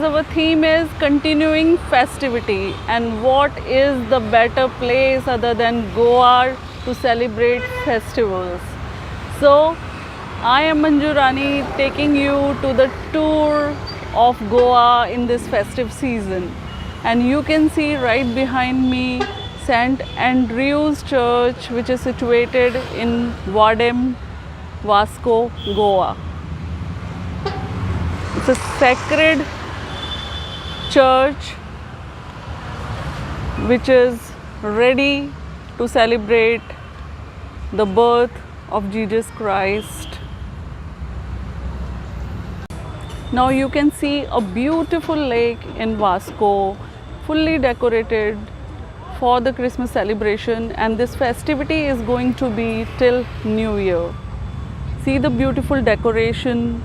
our theme is continuing festivity, and what is the better place other than Goa to celebrate festivals. So I am Manju Rani taking you to the tour of Goa in this festive season, and you can see right behind me St. Andrew's Church, which is situated in Vadem, Vasco, Goa. It's a sacred church which is ready to celebrate the birth of Jesus Christ. Now you can see a beautiful lake in Vasco, fully decorated for the Christmas celebration, and this festivity is going to be till New Year. See the beautiful decoration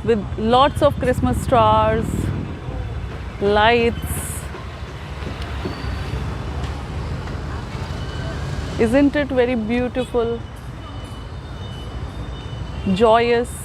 with lots of Christmas stars, lights. Isn't it very beautiful, joyous?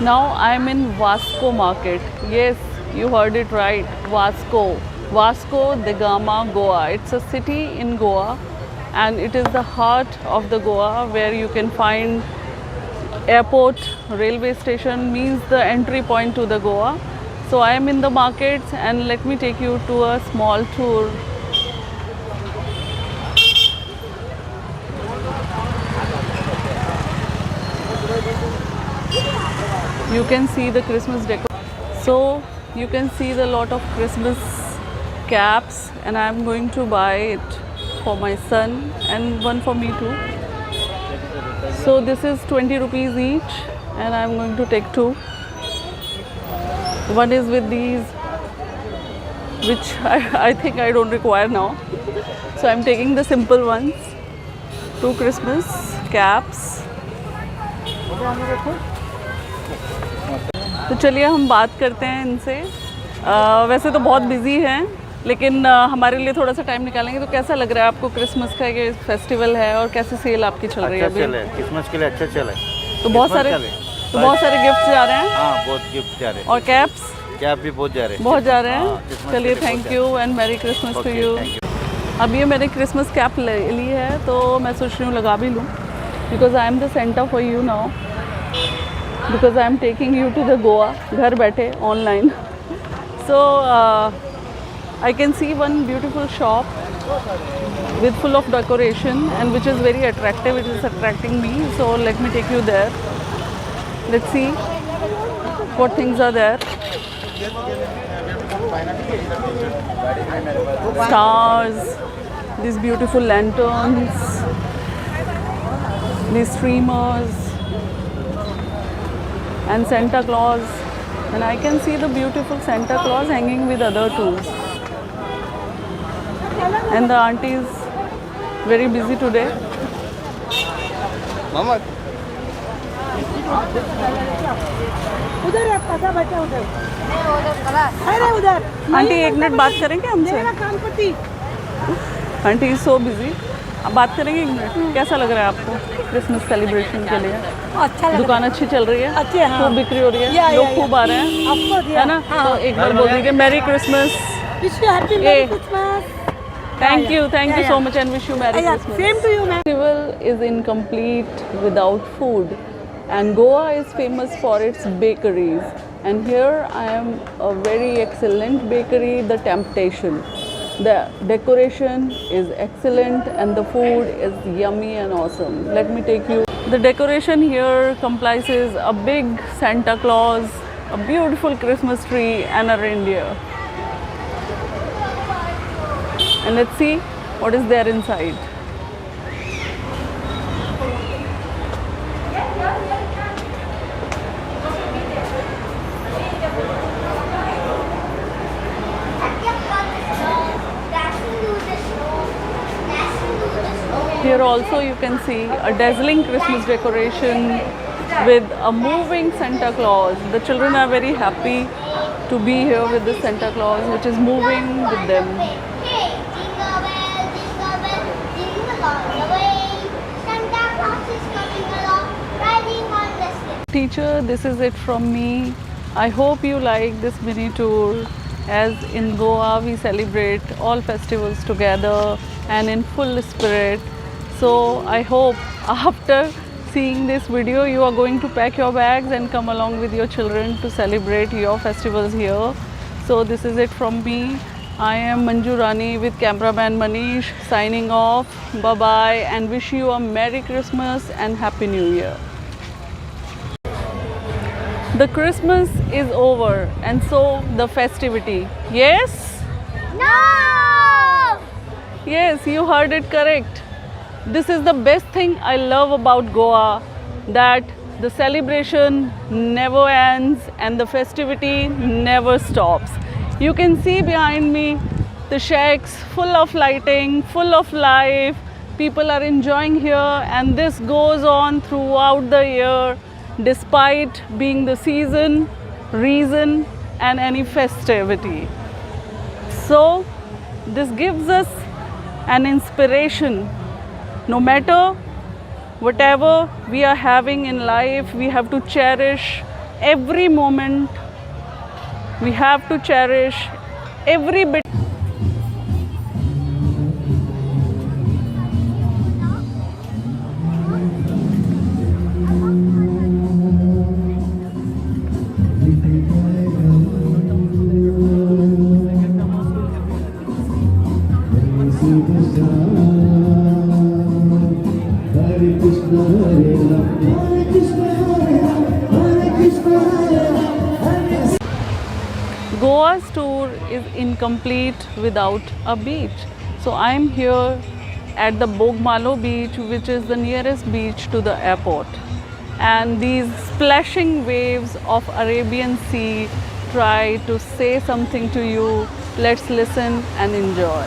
Now I am in Vasco market. Yes, you heard it right, Vasco. Vasco da Gama, Goa. It's a city in Goa, and it is the heart of the Goa, where you can find airport, railway station, means the entry point to the Goa. So I am in the markets, and let me take you to a small tour. You can see the Christmas decor. So you can see the lot of Christmas caps, and I am going to buy it for my son and one for me too. So this is 20 rupees each, and I am going to take two. One is with these, which I think I don't require now. So I am taking the simple ones. Two Christmas caps. तो चलिए हम बात करते हैं इनसे। वैसे तो बहुत बिजी हैं, लेकिन हमारे लिए थोड़ा सा टाइम निकालेंगे। तो कैसा लग रहा है आपको क्रिसमस का ये फेस्टिवल है, और कैसे सेल आपकी चल रही है अभी? अच्छा चले, क्रिसमस के लिए अच्छा चला है। तो बहुत सारे गिफ्ट जा रहे हैं। हाँ, बहुत गिफ्ट जा रहे हैं। और कैप भी बहुत जा रहे हैं। बहुत जा रहे हैं। चलिए, thank you and merry Christmas to you. अब ये मैंने क्रिसमस कैप ली है, तो मैं सोच रही हूँ लगा भी लूँ, because I am the centre for you now, because I am taking you to the Goa, घर बैठे online. So I can see one beautiful shop with full of decoration, and which is very attractive. It is attracting me. So let me take you there. Let's see what things are there. Stars, these beautiful lanterns, these streamers, and Santa Claus, and I can see the beautiful Santa Claus hanging with other tools. And the auntie is very busy today. Mama, उधर है पता बचा उधर अरे उधर aunty एक minute बात करेंगे हमसे? मेरा काम पति आंटी इज सो बिजी। अब बात करेंगे एक मिनट। कैसा लग रहा है आपको क्रिसमस सेलिब्रेशन के लिए? अच्छा दुकान अच्छी चल रही है? अच्छी है, हाँ। खूब बिक्री हो रही है, लोग खूब आ रहे हैं, है ना? तो एक बार बोल दीजिए merry Christmas. Wish you happy merry Christmas. Thank you so much, and wish you Merry Christmas. Same to you, ma'am. Festival is incomplete without food, and Goa is famous for its bakeries. And here I am a very excellent bakery, The Temptation. The decoration is excellent and the food is yummy and awesome. Let me take you. The decoration here comprises a big Santa Claus, a beautiful Christmas tree and a reindeer. And let's see what is there inside. Here also you can see a dazzling Christmas decoration with a moving Santa Claus. The children are very happy to be here with the Santa Claus, which is moving with them. Hey, jingle bell, jingle all the way. Santa Claus is coming along, riding on the sleigh. Teacher, this is it from me. I hope you like this mini tour. As in Goa, we celebrate all festivals together and in full spirit. So I hope after seeing this video, you are going to pack your bags and come along with your children to celebrate your festivals here. So this is it from me. I am Manju Rani with cameraman Manish signing off. Bye bye and wish you a Merry Christmas and Happy New Year. The Christmas is over and so the festivity. Yes? No! Yes, you heard it correct. This is the best thing I love about Goa, that the celebration never ends and the festivity never stops. You can see behind me the shacks full of lighting, full of life. People are enjoying here and this goes on throughout the year despite being the season, reason and any festivity. So this gives us an inspiration. No matter whatever we are having in life, we have to cherish every moment. We have to cherish every bit. Hare Krishna, Hare Rama, Hare Krishna, Hare Rama, Hare Krishna, Hare Rama. Goa's tour is incomplete without a beach. So I am here at the Bogmalo beach, which is the nearest beach to the airport. And these splashing waves of Arabian Sea try to say something to you. Let's listen and enjoy.